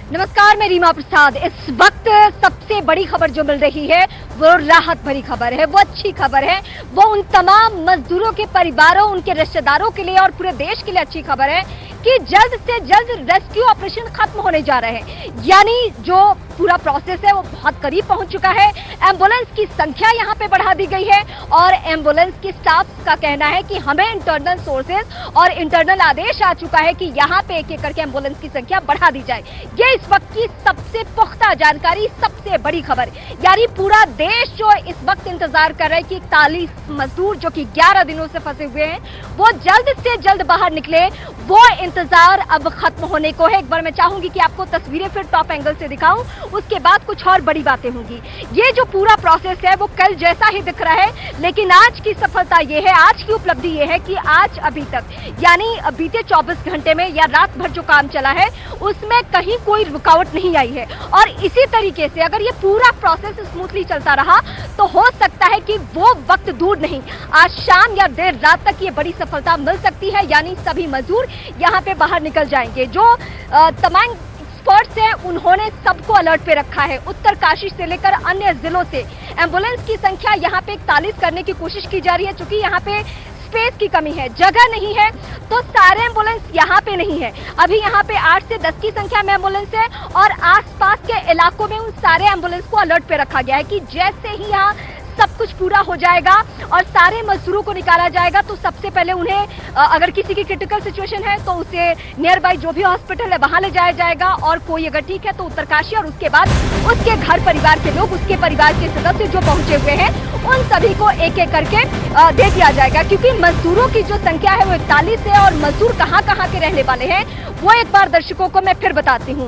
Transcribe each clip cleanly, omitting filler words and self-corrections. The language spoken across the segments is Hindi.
नमस्कार, मैं रीमा प्रसाद। इस वक्त सबसे बड़ी खबर जो मिल रही है वो राहत भरी खबर है, वो अच्छी खबर है, वो उन तमाम मजदूरों के परिवारों, उनके रिश्तेदारों के लिए और पूरे देश के लिए अच्छी खबर है कि जल्द से जल्द रेस्क्यू ऑपरेशन खत्म होने जा रहे हैं। यानी जो पूरा प्रोसेस है वो बहुत करीब पहुंच चुका है। एम्बुलेंस की संख्या यहां पे बढ़ा दी गई है और एम्बुलेंस की स्टाफ का कहना है कि हमें इंटरनल सोर्सेज और इंटरनल आदेश आ चुका है कि यहां पे एक एक करके एम्बुलेंस की संख्या बढ़ा दी जाए। ये इस वक्त की सबसे पुख्ता जानकारी, सबसे बड़ी खबर। यानी पूरा देश जो इस वक्त इंतजार कर रहा है कि 41 मजदूर जो कि 11 दिनों से फंसे हुए हैं वो जल्द से जल्द बाहर निकले, वो इंतजार अब खत्म होने को है। एक बार मैं चाहूंगी कि आपको तस्वीरें फिर टॉप एंगल से दिखाऊं, उसके बाद कुछ और बड़ी बातें होंगी। ये जो पूरा प्रोसेस है वो कल जैसा ही दिख रहा है, लेकिन आज की सफलता ये है, आज की उपलब्धि ये है कि आज अभी तक यानी बीते 24 घंटे में या रात भर जो काम चला है उसमें कहीं कोई रुकावट नहीं आई है। और इसी तरीके से अगर ये पूरा प्रोसेस स्मूथली चलता रहा तो हो सकता है कि वो वक्त दूर नहीं, आज शाम या देर रात तक ये बड़ी सफलता मिल सकती है। यानी सभी मजदूर यहाँ पे बाहर निकल जाएंगे। जो तमाम एक्सपर्ट्स हैं उन्होंने सबको अलर्ट पे रखा है। उत्तरकाशी से लेकर अन्य जिलों से एम्बुलेंस की संख्या यहाँ पे 41 करने की कोशिश की जा रही है। चूंकि यहाँ पे स्पेस की कमी है, जगह नहीं है, तो सारे एम्बुलेंस यहाँ पे नहीं है। अभी यहाँ पे 8 से 10 की संख्या में एम्बुलेंस है और आसपास के इलाकों में उन सारे एम्बुलेंस को अलर्ट पे रखा गया है कि जैसे ही यहाँ सब कुछ पूरा हो जाएगा और सारे मजदूरों को निकाला जाएगा तो सबसे पहले उन्हें अगर किसी की क्रिटिकल सिचुएशन है तो उसे नियर बाई जो भी हॉस्पिटल है वहां ले जाया जाएगा, और कोई अगर ठीक है तो उत्तरकाशी, और उसके बाद उसके घर परिवार के लोग, उसके परिवार के सदस्य जो पहुंचे हुए हैं उन सभी को एक एक करके दे दिया जाएगा। क्योंकि मजदूरों की जो संख्या है वो 41 है और मजदूर कहाँ कहाँ के रहने वाले हैं वो एक बार दर्शकों को मैं फिर बताती हूँ।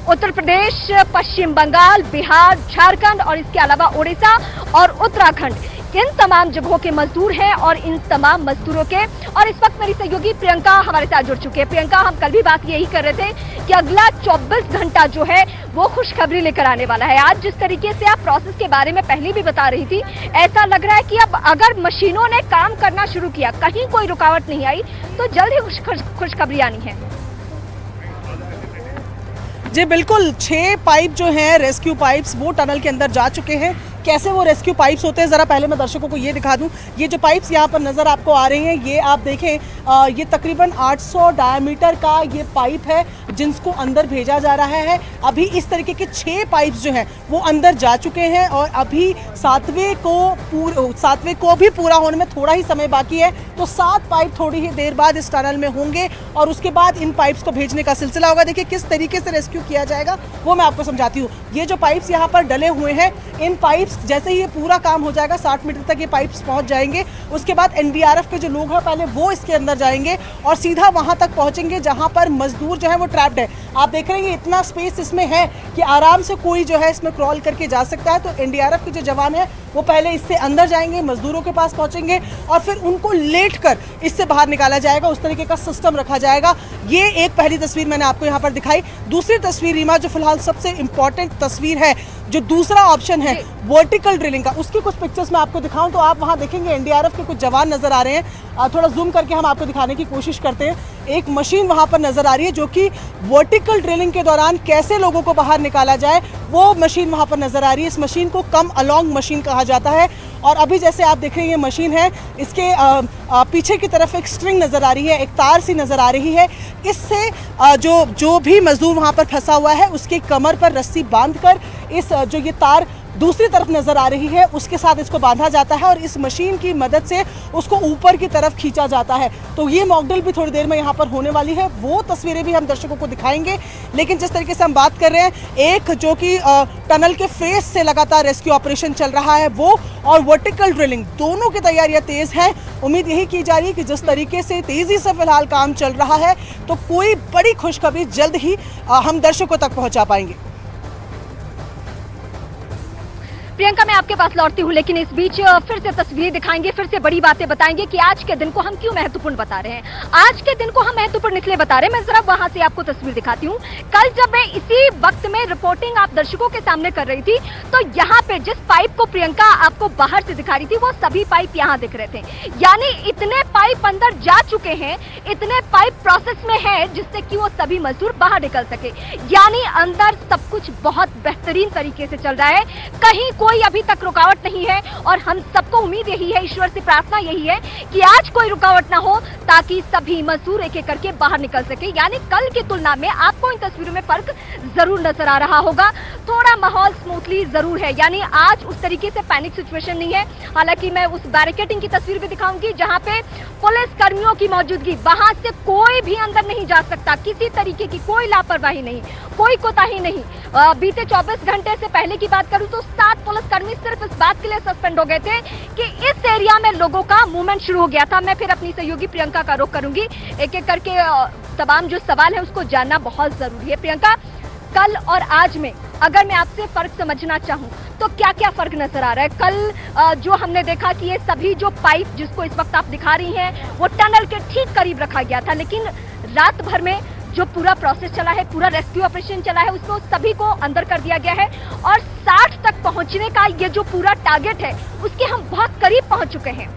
उत्तर प्रदेश, पश्चिम बंगाल, बिहार, झारखंड और इसके अलावा उड़ीसा और उत्तराखंड, इन तमाम जगहों के मजदूर हैं। और इन तमाम मजदूरों के, और इस वक्त मेरी सहयोगी प्रियंका हमारे साथ जुड़ चुके हैं। प्रियंका, हम कल भी बात यही कर रहे थे कि अगला 24 घंटा जो है वो खुशखबरी लेकर आने वाला है। आज जिस तरीके से आप प्रोसेस के बारे में पहले भी बता रही थी, ऐसा लग रहा है कि अब अगर मशीनों ने काम करना शुरू किया, कहीं कोई रुकावट नहीं आई, तो जल्द ही खुशखबरी आनी है। जी बिल्कुल, 6 पाइप जो हैं रेस्क्यू पाइप्स वो टनल के अंदर जा चुके हैं। कैसे वो रेस्क्यू पाइप्स होते हैं ज़रा पहले मैं दर्शकों को ये दिखा दूं। ये जो पाइप्स यहाँ पर नज़र आपको आ रही हैं, ये आप देखें, ये तकरीबन 800 डायमीटर का ये पाइप है जिनको अंदर भेजा जा रहा है। अभी इस तरीके के 6 पाइप्स जो हैं वो अंदर जा चुके हैं और अभी 7वें को भी पूरा होने में थोड़ा ही समय बाकी है। तो 7 पाइप थोड़ी ही देर बाद इस टनल में होंगे और उसके बाद इन पाइप्स को भेजने का सिलसिला होगा। देखिए किस तरीके से रेस्क्यू किया जाएगा वो मैं आपको समझाती हूँ। ये जो पाइप्स यहाँ पर डले हुए हैं, इन पाइप्स जैसे ही ये पूरा काम हो जाएगा, 60 मीटर तक ये पाइप्स पहुंच जाएंगे। उसके बाद एनडीआरएफ के जो लोग हैं पहले वो इसके अंदर जाएंगे और सीधा वहां तक पहुंचेंगे जहां पर मजदूर जो है वो ट्रैप्ड है। आप देख रहे हैं इतना स्पेस इसमें है कि आराम से कोई जो है इसमें क्रॉल करके जा सकता है। तो एनडीआरएफ के जो जवान है वो पहले इससे अंदर जाएंगे, मजदूरों के पास पहुंचेंगे और फिर उनको लेट कर इससे बाहर निकाला जाएगा। उस तरीके का सिस्टम रखा जाएगा। ये एक पहली तस्वीर मैंने आपको यहाँ पर दिखाई। दूसरी तस्वीर रीमा, जो फिलहाल सबसे इंपॉर्टेंट तस्वीर है, जो दूसरा ऑप्शन है वर्टिकल ड्रिलिंग का, उसकी कुछ पिक्चर्स मैं आपको दिखाऊं तो आप वहां देखेंगे एनडीआरएफ के कुछ जवान नजर आ रहे हैं। थोड़ा जूम करके हम आपको दिखाने की कोशिश करते हैं। एक मशीन वहां पर नजर आ रही है जो कि वर्टिकल ड्रिलिंग के दौरान कैसे लोगों को बाहर निकाला जाए वो मशीन वहां पर नजर आ रही है। इस मशीन को कम अलोंग मशीन कहा जाता है। और अभी जैसे आप देख रहे हैं ये मशीन है, इसके पीछे की तरफ एक स्ट्रिंग नज़र आ रही है, एक तार सी नज़र आ रही है। इससे जो भी मजदूर वहाँ पर फंसा हुआ है उसके कमर पर रस्सी बांधकर इस जो ये तार दूसरी तरफ नजर आ रही है उसके साथ इसको बांधा जाता है और इस मशीन की मदद से उसको ऊपर की तरफ खींचा जाता है। तो ये मॉकड्रिल भी थोड़ी देर में यहाँ पर होने वाली है, वो तस्वीरें भी हम दर्शकों को दिखाएंगे। लेकिन जिस तरीके से हम बात कर रहे हैं, एक जो कि टनल के फेस से लगातार रेस्क्यू ऑपरेशन चल रहा है वो, और वर्टिकल ड्रिलिंग, दोनों की तैयारियां तेज हैं। उम्मीद यही की जा रही है कि जिस तरीके से तेजी से फिलहाल काम चल रहा है तो कोई बड़ी खुशखबरी जल्द ही हम दर्शकों तक पहुँचा पाएंगे। प्रियंका, मैं आपके पास लौटती हूँ, लेकिन इस बीच फिर से तस्वीरें दिखाएंगे, फिर से बड़ी बातें बताएंगे कि आज के दिन को हम क्यों महत्वपूर्ण बता रहे हैं। आज के दिन को हम महत्वपूर्ण इसलिए बता रहे हैं, मैं जरा वहां से आपको तस्वीर दिखाती हूँ। कल जब मैं इसी वक्त में रिपोर्टिंग आप दर्शकों के सामने कर रही थी, तो यहाँ पे जिस पाइप को प्रियंका आपको बाहर से दिखा रही थी, वो सभी पाइप यहाँ दिख रहे थे। यानी इतने पाइप अंदर जा चुके हैं, इतने पाइप प्रोसेस में है, जिससे कि वो सभी मजदूर बाहर निकल सके। यानी अंदर सब कुछ बहुत बेहतरीन तरीके से चल रहा है, कहीं कोई अभी तक रुकावट नहीं है। और हम सबको उम्मीद यही है, ईश्वर से प्रार्थना यही है कि आज कोई रुकावट ना हो, ताकि सभी मजदूर एक एक करके बाहर निकल सके। यानी कल की तुलना में आपको इन तस्वीरों में फर्क जरूर नजर आ रहा होगा, थोड़ा माहौल स्मूथली जरूर है। यानी आज उस तरीके से पैनिक सिचुएशन नहीं है। हालांकि मैं उस बैरिकेडिंग की तस्वीर भी दिखाऊंगी, जहां पे पुलिस कर्मियों की मौजूदगी, वहां से कोई भी अंदर नहीं जा सकता, किसी तरीके की कोई लापरवाही नहीं, कोई कोताही नहीं। बीते 24 घंटे से पहले की बात करूं तो 7 पुलिसकर्मी सिर्फ इस बात के लिए सस्पेंड हो गए थे कि इस एरिया में लोगों का मूवमेंट शुरू हो गया था। मैं फिर अपनी सहयोगी प्रियंका का रुख करूंगी, एक एक करके तमाम जो सवाल है उसको जानना बहुत जरूरी है। प्रियंका, कल और आज में अगर मैं आपसे फर्क समझना चाहूं तो क्या क्या फर्क नजर आ रहा है? कल जो हमने देखा कि ये सभी जो पाइप जिसको इस वक्त आप दिखा रही हैं, वो टनल के ठीक करीब रखा गया था, लेकिन रात भर में जो पूरा प्रोसेस चला है, पूरा रेस्क्यू ऑपरेशन चला है, उसमें सभी को अंदर कर दिया गया है और 60 तक पहुंचने का ये जो पूरा टारगेट है, उसके हम बहुत करीब पहुंच चुके हैं।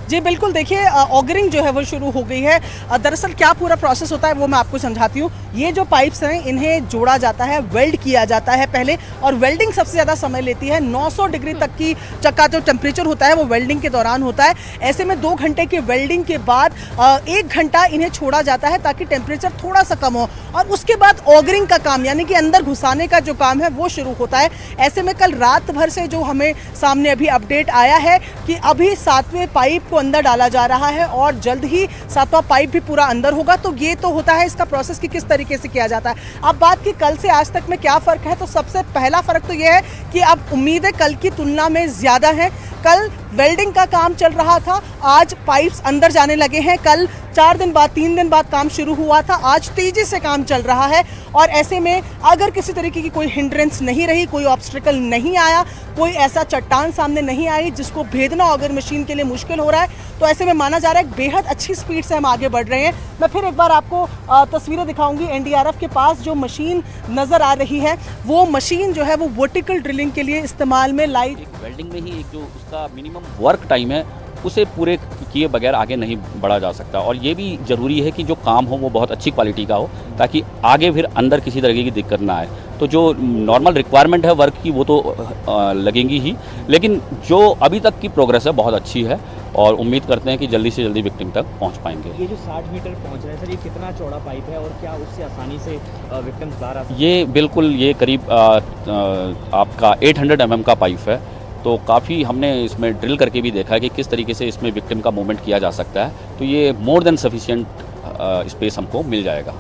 जी बिल्कुल, देखिए ऑगरिंग जो है वो शुरू हो गई है। दरअसल क्या पूरा प्रोसेस होता है वो मैं आपको समझाती हूँ। ये जो पाइप्स हैं, इन्हें जोड़ा जाता है, वेल्ड किया जाता है पहले, और वेल्डिंग सबसे ज़्यादा समय लेती है। 900 डिग्री तक की का जो टेम्परेचर होता है वो वेल्डिंग के दौरान होता है। ऐसे में 2 घंटे की वेल्डिंग के बाद 1 घंटा इन्हें छोड़ा जाता है ताकि टेम्परेचर थोड़ा सा कम हो, और उसके बाद ऑगरिंग का काम यानी कि अंदर घुसाने का जो काम है वो शुरू होता है। ऐसे में कल रात भर से जो हमें सामने अभी अपडेट आया है कि अभी 7वें पाइप को अंदर डाला जा रहा है और जल्द ही 7वां पाइप भी पूरा अंदर होगा। तो ये तो होता है इसका प्रोसेस कि किस तरीके से किया जाता है। अब बात की कल से आज तक में क्या फ़र्क है, तो सबसे पहला फ़र्क तो ये है कि अब उम्मीदें कल की तुलना में ज़्यादा हैं। कल वेल्डिंग का काम चल रहा था, आज पाइप्स अंदर जाने लगे हैं। कल 4 दिन बाद, 3 दिन बाद काम शुरू हुआ था, आज तेज़ी से काम चल रहा है। और ऐसे में अगर किसी तरीके की कोई हिंड्रेंस नहीं रही, कोई ऑब्स्ट्रिकल नहीं आया, कोई ऐसा चट्टान सामने नहीं आई जिसको भेदना ऑगर मशीन के लिए मुश्किल हो रहा है, तो ऐसे में माना जा रहा है बेहद अच्छी स्पीड से हम आगे बढ़ रहे हैं। मैं फिर एक बार आपको तस्वीरें दिखाऊंगी। एनडीआरएफ के पास जो मशीन नज़र आ रही है, वो मशीन जो है वो वर्टिकल ड्रिलिंग के लिए इस्तेमाल में लाई। वेल्डिंग में ही एक जो उसका मिनिमम वर्क टाइम है, उसे पूरे किए बगैर आगे नहीं बढ़ा जा सकता। और ये भी ज़रूरी है कि जो काम हो वो बहुत अच्छी क्वालिटी का हो, ताकि आगे फिर अंदर किसी तरीके की दिक्कत ना आए। तो जो नॉर्मल रिक्वायरमेंट है वर्क की, वो तो लगेंगी ही, लेकिन जो अभी तक की प्रोग्रेस है बहुत अच्छी है, और उम्मीद करते हैं कि जल्दी से जल्दी विक्टिम तक पहुंच पाएंगे। ये जो 60 मीटर पहुंच रहा है सर, ये कितना चौड़ा पाइप है और क्या उससे आसानी से विक्टिम्स बाहर आ सकते हैं? ये बिल्कुल, ये करीब आपका 800 mm का पाइप है। तो काफ़ी हमने इसमें ड्रिल करके भी देखा है कि किस तरीके से इसमें विक्टिम का मूवमेंट किया जा सकता है। तो ये मोर देन सफिशिएंट स्पेस हमको मिल जाएगा।